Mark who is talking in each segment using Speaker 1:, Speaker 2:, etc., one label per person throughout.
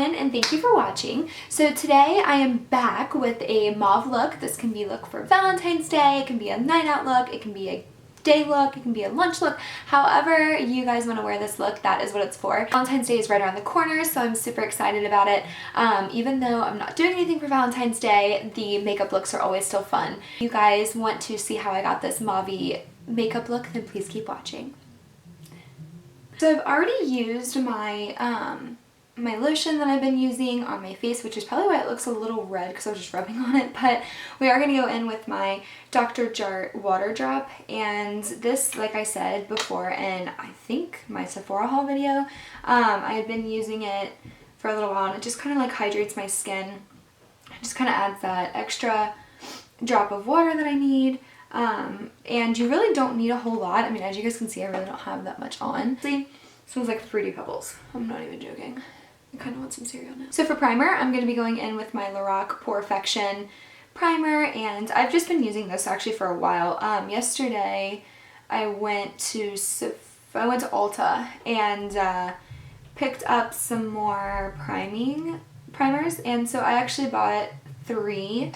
Speaker 1: everyone, and thank you for watching. So today I am back with a mauve look. This can be a look for Valentine's Day, it can be a night out look, it can be a day look, it can be a lunch look. However you guys want to wear this look, that is what it's for. Valentine's Day is right around the corner, so I'm super excited about it. Even though I'm not doing anything for Valentine's Day, the makeup looks are always still fun. If you guys want to see how I got this mauve makeup look, then please keep watching. So I've already used my my lotion that I've been using on my face, which is probably why it looks a little red because I was just rubbing on it, but we are going to go in with my Dr. JART water drop, and this, like I said before in I think my Sephora haul video, I've been using it for a little while and it just kind of like hydrates my skin. It just kind of adds that extra drop of water that I need. And you really don't need a whole lot. I mean, as you guys can see, I really don't have that much on. See, smells like Fruity Pebbles. I'm not even joking. I kind of want some cereal now. So for primer, I'm going to be going in with my Lorac Perfection primer, and I've just been using this actually for a while. Yesterday I went to Ulta and picked up some more primers, and so I actually bought 3.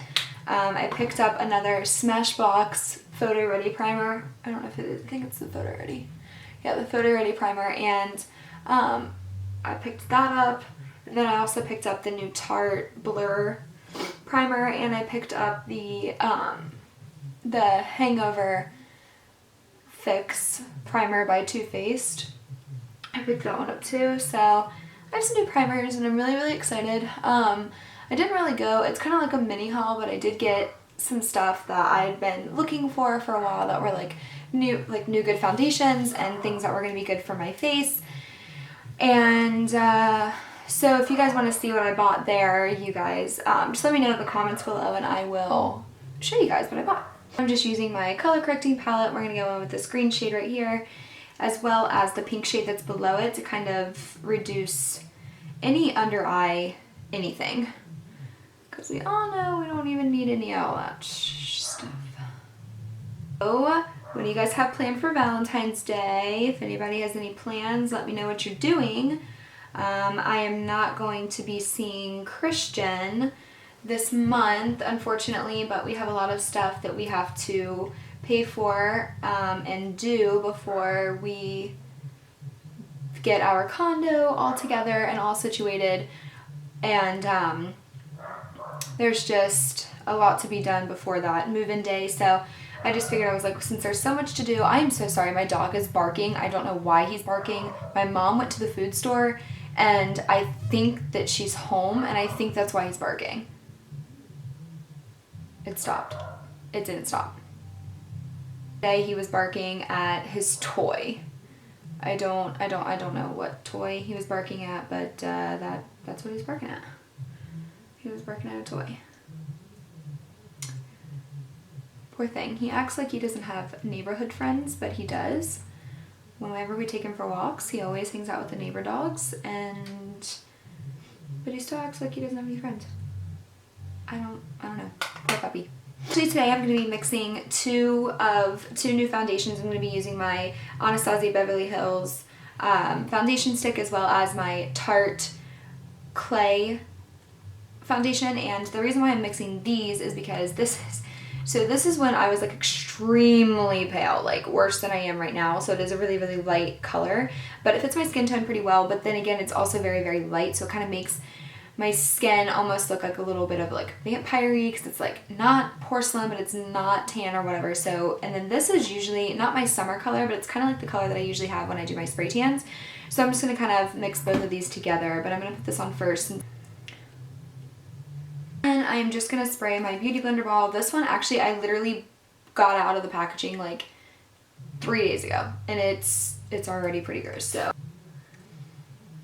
Speaker 1: I picked up another Smashbox Photo Ready primer. I don't know if it is. I think it's the Photo Ready. Yeah, the Photo Ready primer, and I picked that up. And then I also picked up the new Tarte Blur primer, and I picked up the Hangover Fix primer by Too Faced. I picked that one up too. So I have some new primers, and I'm really excited. I didn't really go, it's kind of like a mini haul, but I did get some stuff that I'd been looking for a while that were like new good foundations and things that were going to be good for my face. And so if you guys want to see what I bought there, you guys just let me know in the comments below and I will show you guys what I bought. I'm just using my color correcting palette. We're going to go in with this green shade right here, as well as the pink shade that's below it to kind of reduce any under eye anything. Because we all know we don't even need any of all that stuff. So, what do you guys have planned for Valentine's Day? If anybody has any plans, let me know what you're doing. I am not going to be seeing Christian this month, unfortunately, but we have a lot of stuff that we have to pay for and do before we get our condo all together and all situated. And there's just a lot to be done before that move-in day, so I just figured, I was like, since there's so much to do. I am so sorry, my dog is barking. I don't know why he's barking. My mom went to the food store and I think that she's home, and I think that's why he's barking. It stopped. It didn't stop. Today he was barking at his toy. I don't know what toy he was barking at, but that's what he's barking at. He was barking at a toy. Poor thing. He acts like he doesn't have neighborhood friends, but he does. Whenever we take him for walks, he always hangs out with the neighbor dogs, but he still acts like he doesn't have any friends. I don't know. Poor puppy. Actually, today I'm going to be mixing two new foundations. I'm going to be using my Anastasia Beverly Hills foundation stick, as well as my Tarte Clay foundation. And the reason why I'm mixing these is because this is when I was like extremely pale, like worse than I am right now. So it is a really light color, but it fits my skin tone pretty well. But then again, it's also very light, so it kind of makes my skin almost look like a little bit of like vampire-y, because it's like not porcelain, but it's not tan or whatever. So, and then this is usually not my summer color, but it's kind of like the color that I usually have when I do my spray tans. So I'm just going to kind of mix both of these together, but I'm going to put this on first. And I'm just going to spray my Beauty Blender Ball. This one, actually, I literally got out of the packaging like 3 days ago, and it's already pretty gross, so.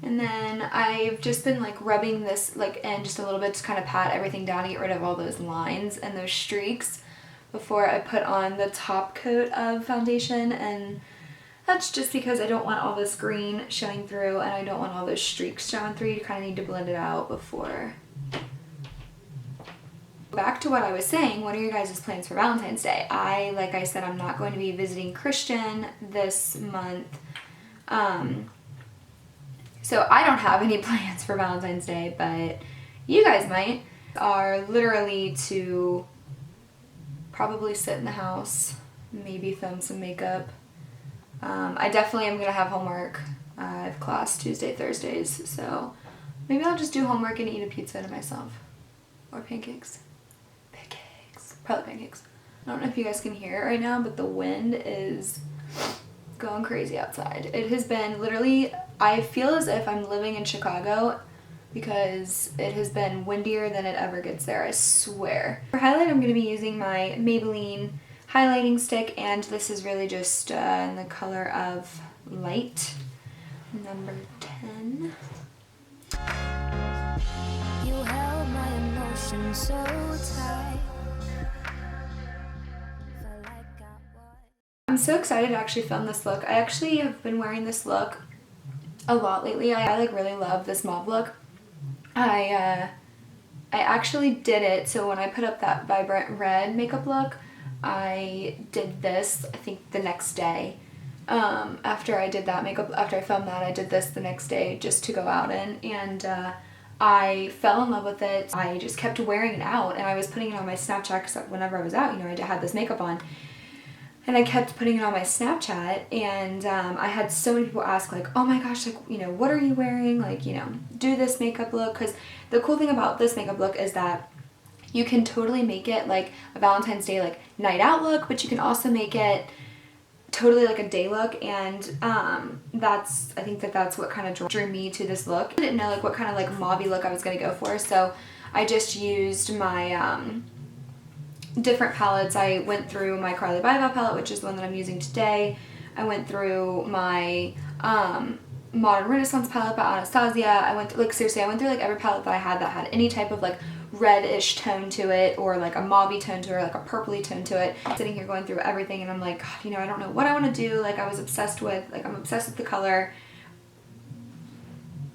Speaker 1: And then I've just been like rubbing this like in just a little bit to kind of pat everything down to get rid of all those lines and those streaks before I put on the top coat of foundation. And that's just because I don't want all this green showing through, and I don't want all those streaks showing through. You kind of need to blend it out before. Back to what I was saying, what are your guys' plans for Valentine's Day? Like I said, I'm not going to be visiting Christian this month. So I don't have any plans for Valentine's Day, but you guys might. Are literally to probably sit in the house, maybe film some makeup. I definitely am gonna have homework. I have class Tuesday, Thursdays, so maybe I'll just do homework and eat a pizza to myself. Or pancakes. Pancakes. Probably pancakes. I don't know if you guys can hear it right now, but the wind is going crazy outside. It has been literally, I feel as if I'm living in Chicago because it has been windier than it ever gets there, I swear. For highlight, I'm going to be using my Maybelline highlighting stick, and this is really just in the color of Light, number 10. You held my emotions so tight. I'm so excited to actually film this look. I actually have been wearing this look a lot lately. I like really love this mauve look. I actually did it, so when I put up that vibrant red makeup look, I did this, I think the next day. After I did that makeup, after I filmed that, I did this the next day just to go out in, and I fell in love with it. I just kept wearing it out, and I was putting it on my Snapchat because whenever I was out, you know, I had this makeup on. And I kept putting it on my Snapchat, and I had so many people ask, like, oh my gosh, like, you know, what are you wearing? Like, you know, do this makeup look. Because the cool thing about this makeup look is that you can totally make it like a Valentine's Day, like, night out look, but you can also make it totally like a day look, and I think that's what kind of drew me to this look. I didn't know, like, what kind of, like, mauve look I was going to go for, so I just used my different palettes. I went through my CARLI BYBEL palette, which is the one that I'm using today. I went through my Modern Renaissance palette by Anastasia. I went through like every palette that I had that had any type of like reddish tone to it, or like a mauve tone to it, or like a purpley tone to it. I'm sitting here going through everything, and I'm like, God, you know, I don't know what I want to do. Like, I'm obsessed with the color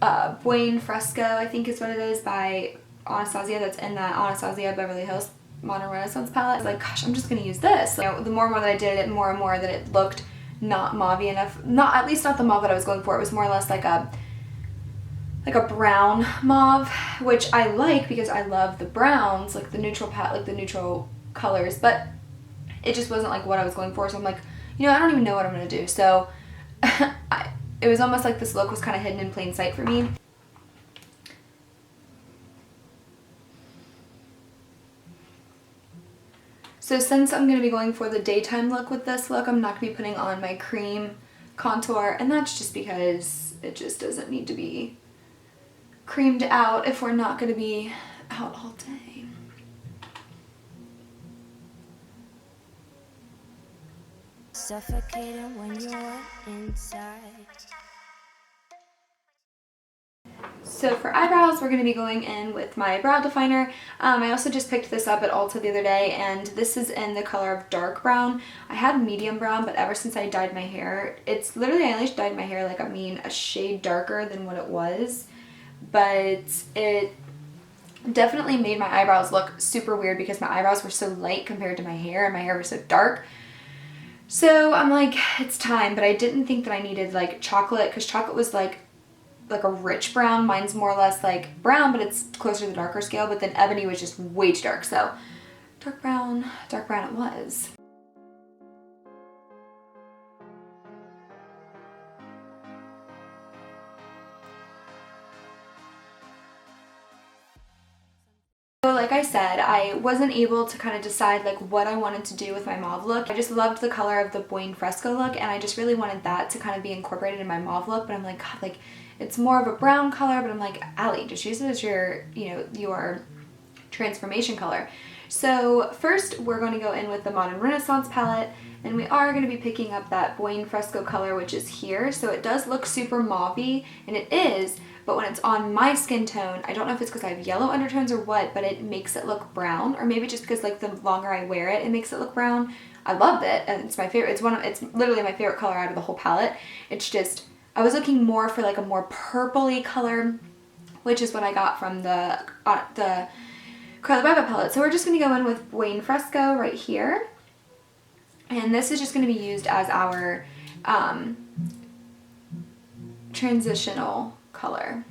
Speaker 1: Buon Fresco, I think is what it is, by Anastasia, that's in that Anastasia Beverly Hills Modern Renaissance palette. I was like, gosh, I'm just gonna use this. You know, the more and more that I did it, more and more that it looked not mauve enough. At least not the mauve that I was going for. It was more or less like a brown mauve, which I like because I love the browns, like the neutral like the neutral colors, but it just wasn't like what I was going for. So I'm like, you know, I don't even know what I'm gonna do. So it was almost like this look was kind of hidden in plain sight for me. So since I'm going to be going for the daytime look with this look, I'm not going to be putting on my cream contour, and that's just because it just doesn't need to be creamed out if we're not going to be out all day. Suffocating when you're inside. So for eyebrows, we're going to be going in with my brow definer. I also just picked this up at Ulta the other day, and this is in the color of dark brown. I had medium brown, but ever since I dyed my hair, it's literally, I only dyed my hair like, a shade darker than what it was, but it definitely made my eyebrows look super weird because my eyebrows were so light compared to my hair, and my hair was so dark. So I'm like, it's time, but I didn't think that I needed like chocolate, because chocolate was like a rich brown. Mine's more or less like brown, but it's closer to the darker scale, but then ebony was just way too dark, so dark brown it was. So like I said, I wasn't able to kind of decide like what I wanted to do with my mauve look. I just loved the color of the Buon Fresco look, and I just really wanted that to kind of be incorporated in my mauve look, but I'm like, God, like, it's more of a brown color, but I'm like, Allie, just use it as your, you know, your transformation color. So first we're going to go in with the Modern Renaissance palette, and we are going to be picking up that Buon Fresco color, which is here. So it does look super mauve-y, and it is, but when it's on my skin tone, I don't know if it's because I have yellow undertones or what, but it makes it look brown, or maybe just because like the longer I wear it, it makes it look brown. I loved it, and it's my favorite. It's literally my favorite color out of the whole palette. It's just, I was looking more for like a more purpley color, which is what I got from the CARLI BYBEL palette. So we're just going to go in with Buon Fresco right here. And this is just going to be used as our transitional color.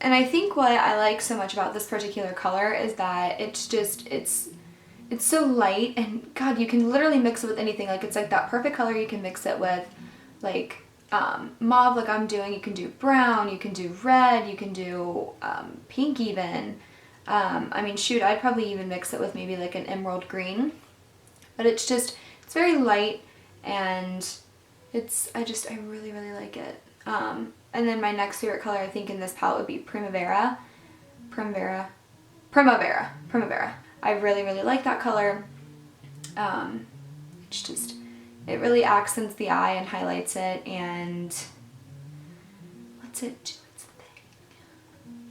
Speaker 1: And I think what I like so much about this particular color is that it's just, it's so light, and God, you can literally mix it with anything. Like, it's like that perfect color you can mix it with, like, mauve like I'm doing. You can do brown, you can do red, you can do pink even. I mean, shoot, I'd probably even mix it with maybe like an emerald green. But it's just, it's very light, and I really, really like it. And then my next favorite color, I think, in this palette would be Primavera. I really, really like that color. It's just, it really accents the eye and highlights it, and what's it do? Its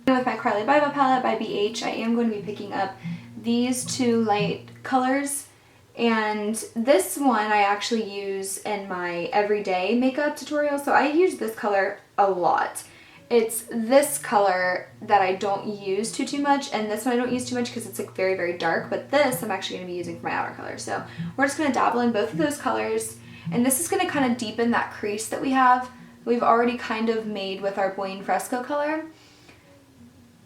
Speaker 1: thing. With my CARLI BYBEL palette by BH, I am going to be picking up these two light colors. And this one I actually use in my everyday makeup tutorial, so I use this color a lot. It's this color that I don't use too much, and this one I don't use too much because it's like very, very dark, but this I'm actually going to be using for my outer color. So we're just going to dabble in both of those colors, and this is going to kind of deepen that crease that we've already kind of made with our Bohemian Fresco color.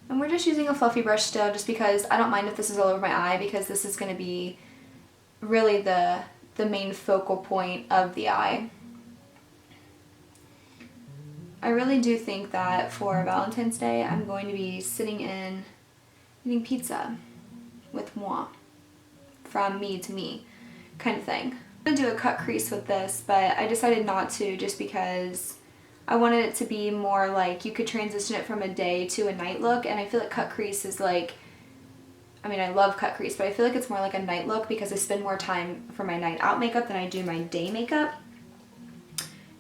Speaker 1: And we're just using a fluffy brush still, just because I don't mind if this is all over my eye, because this is going to be really the main focal point of the eye. I really do think that for Valentine's Day I'm going to be sitting in eating pizza with moi, from me to me kind of thing. I'm going to do a cut crease with this, but I decided not to, just because I wanted it to be more like you could transition it from a day to a night look, and I feel like cut crease is like, I mean, I love cut crease, but I feel like it's more like a night look because I spend more time for my night out makeup than I do my day makeup.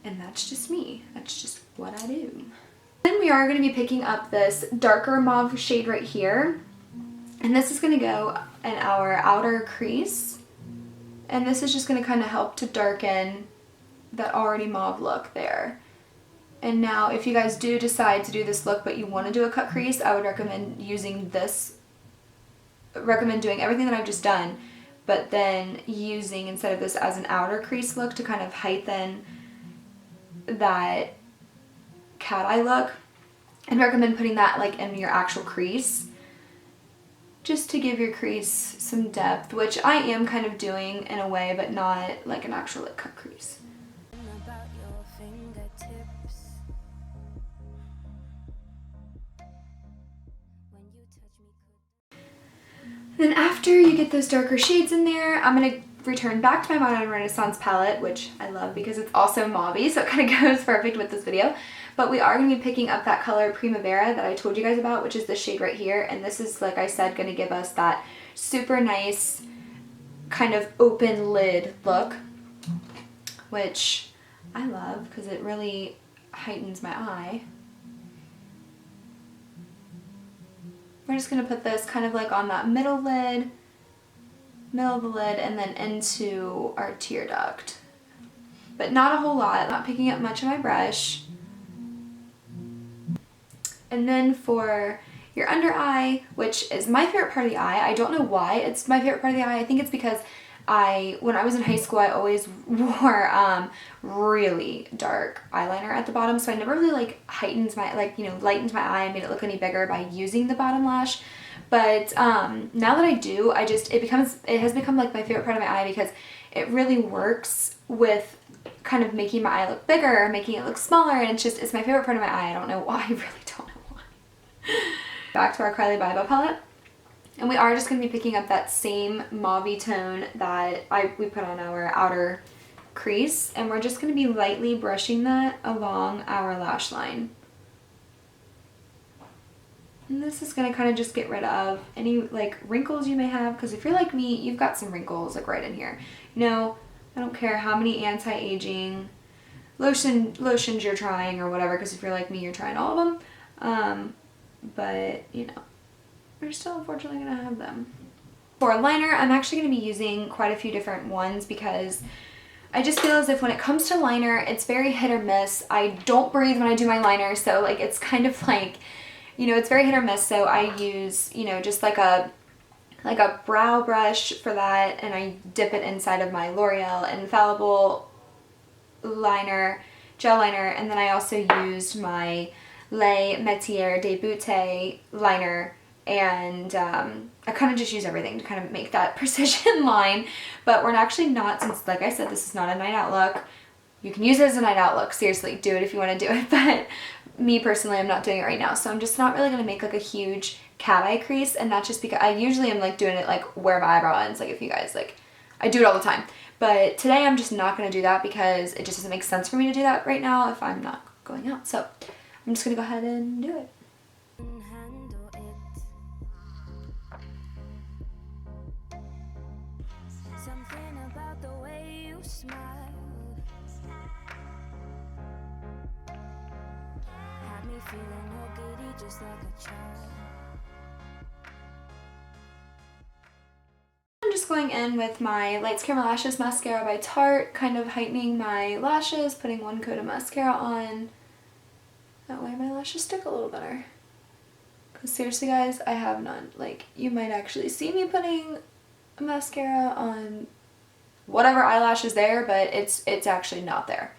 Speaker 1: And that's just me. That's just what I do. Then we are going to be picking up this darker mauve shade right here. And this is going to go in our outer crease. And this is just going to kind of help to darken that already mauve look there. And now if you guys do decide to do this look but you want to do a cut crease, I would recommend using this. Recommend doing everything that I've just done, but then using, instead of this as an outer crease look, to kind of heighten that cat eye look, and recommend putting that like in your actual crease, just to give your crease some depth, which I am kind of doing in a way, but not like an actual like cut crease. Then after you get those darker shades in there, I'm going to return back to my Modern Renaissance palette, which I love because it's also mauve-y, so it kind of goes perfect with this video. But we are going to be picking up that color Primavera that I told you guys about, which is this shade right here. And this is, like I said, going to give us that super nice kind of open lid look, which I love because it really heightens my eye. We're just going to put this kind of like on that middle of the lid, and then into our tear duct. But not a whole lot, not picking up much of my brush. And then for your under eye, which is my favorite part of the eye, I don't know why it's my favorite part of the eye. I think it's because when I was in high school, I always wore really dark eyeliner at the bottom, so I never really like lightens my eye and made it look any bigger by using the bottom lash. But now that I do, it has become like my favorite part of my eye, because it really works with kind of making my eye look bigger, making it look smaller, and it's my favorite part of my eye. I don't know why, I really don't know why. Back to our CARLI BYBEL palette. And we are just going to be picking up that same mauve tone that we put on our outer crease, and we're just going to be lightly brushing that along our lash line. And this is going to kind of just get rid of any like wrinkles you may have, because if you're like me, you've got some wrinkles like right in here. You know, I don't care how many anti-aging lotions you're trying or whatever, because if you're like me, you're trying all of them. But, you know, we're still unfortunately going to have them. For a liner, I'm actually going to be using quite a few different ones, because I just feel as if when it comes to liner, it's very hit or miss. I don't breathe when I do my liner, so like it's kind of like, you know, it's very hit or miss. So I use, you know, just like a brow brush for that, and I dip it inside of my L'Oreal Infallible liner gel liner, and then I also used my METIER de BEAUTE liner, and I kind of just use everything to kind of make that precision line. But we're actually not, since like I said, this is not a night out look. You can use it as a night out look, seriously, do it if you want to do it, but me personally, I'm not doing it right now, so I'm just not really going to make like a huge cat eye crease, and that's just because I usually am like doing it like where my eyebrow ends, like if you guys like, I do it all the time, but today I'm just not going to do that because it just doesn't make sense for me to do that right now if I'm not going out, so I'm just going to go ahead and do it.
Speaker 2: Something about the way you smile had me feeling all giddy just like a child.
Speaker 1: I'm just going in with my Lights Camera Lashes mascara by Tarte, kind of heightening my lashes, putting one coat of mascara on. That way my lashes stick a little better. Because seriously guys, I have none. Like, you might actually see me putting a mascara on whatever eyelash is there, but it's actually not there.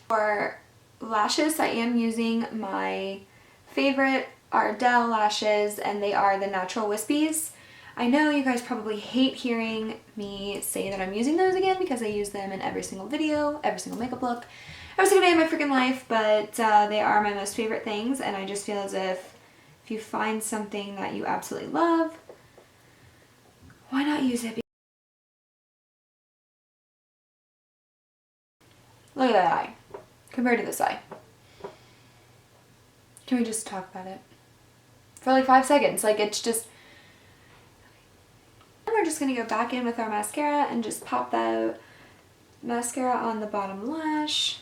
Speaker 1: For lashes, I am using my favorite Ardell lashes, and they are the Natural Wispies. I know you guys probably hate hearing me say that I'm using those again because I use them in every single video, every single makeup look, every single day of my freaking life, but they are my most favorite things, and I just feel as if you find something that you absolutely love, why not use it? Look at that eye compared to this eye. Can we just talk about it for like 5 seconds? Like, it's just... And we're just going to go back in with our mascara and just pop that mascara on the bottom lash.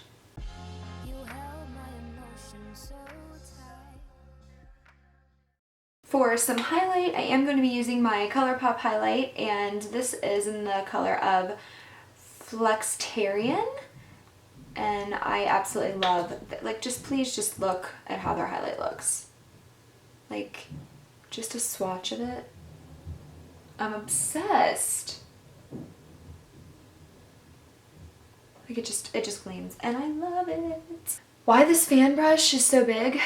Speaker 2: You held my emotions so tight.
Speaker 1: For some highlight, I am going to be using my ColourPop highlight, and this is in the color of Flextarian. And I absolutely love, like, just please just look at how their highlight looks. Like, just a swatch of it. I'm obsessed. Like, it just gleams, and I love it. Why this fan brush is so big,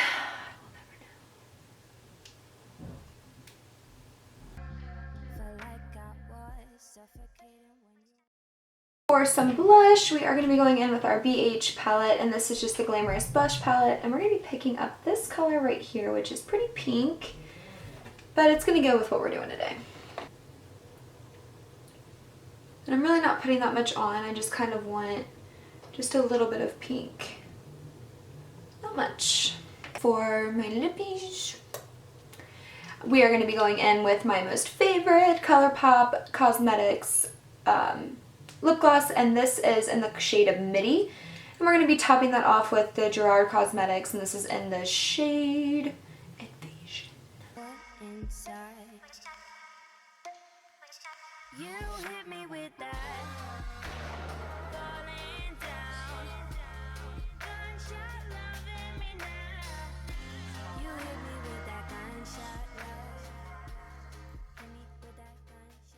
Speaker 1: For some blush, we are going to be going in with our BH palette, and this is just the Glamorous Blush palette, and we're going to be picking up this color right here, which is pretty pink, but it's going to go with what we're doing today. And I'm really not putting that much on, I just kind of want just a little bit of pink. Not much. For my lippies, we are going to be going in with my most favorite ColourPop Cosmetics lip gloss, and this is in the shade of MIDI, and we're going to be topping that off with the GERARD Cosmetics, and this is in the shade Invasion.
Speaker 2: Inside. You hit me with that falling down, gunshot loving me now. You hit me with that gunshot love. Hit me with that gunshot.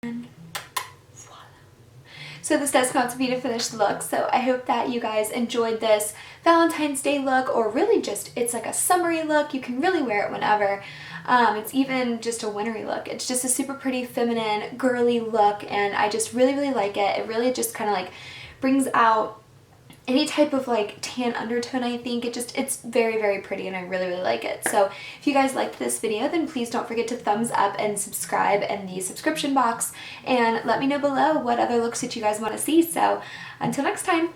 Speaker 1: And so this does come out to be the finished look, so I hope that you guys enjoyed this Valentine's Day look, or really just, it's like a summery look. You can really wear it whenever. It's even just a wintry look. It's just a super pretty, feminine, girly look, and I just really, really like it. It really just kind of like brings out any type of like tan undertone, I think. It's very, very pretty, and I really, really like it. So if you guys liked this video, then please don't forget to thumbs up and subscribe in the subscription box, and let me know below what other looks that you guys want to see. So until next time.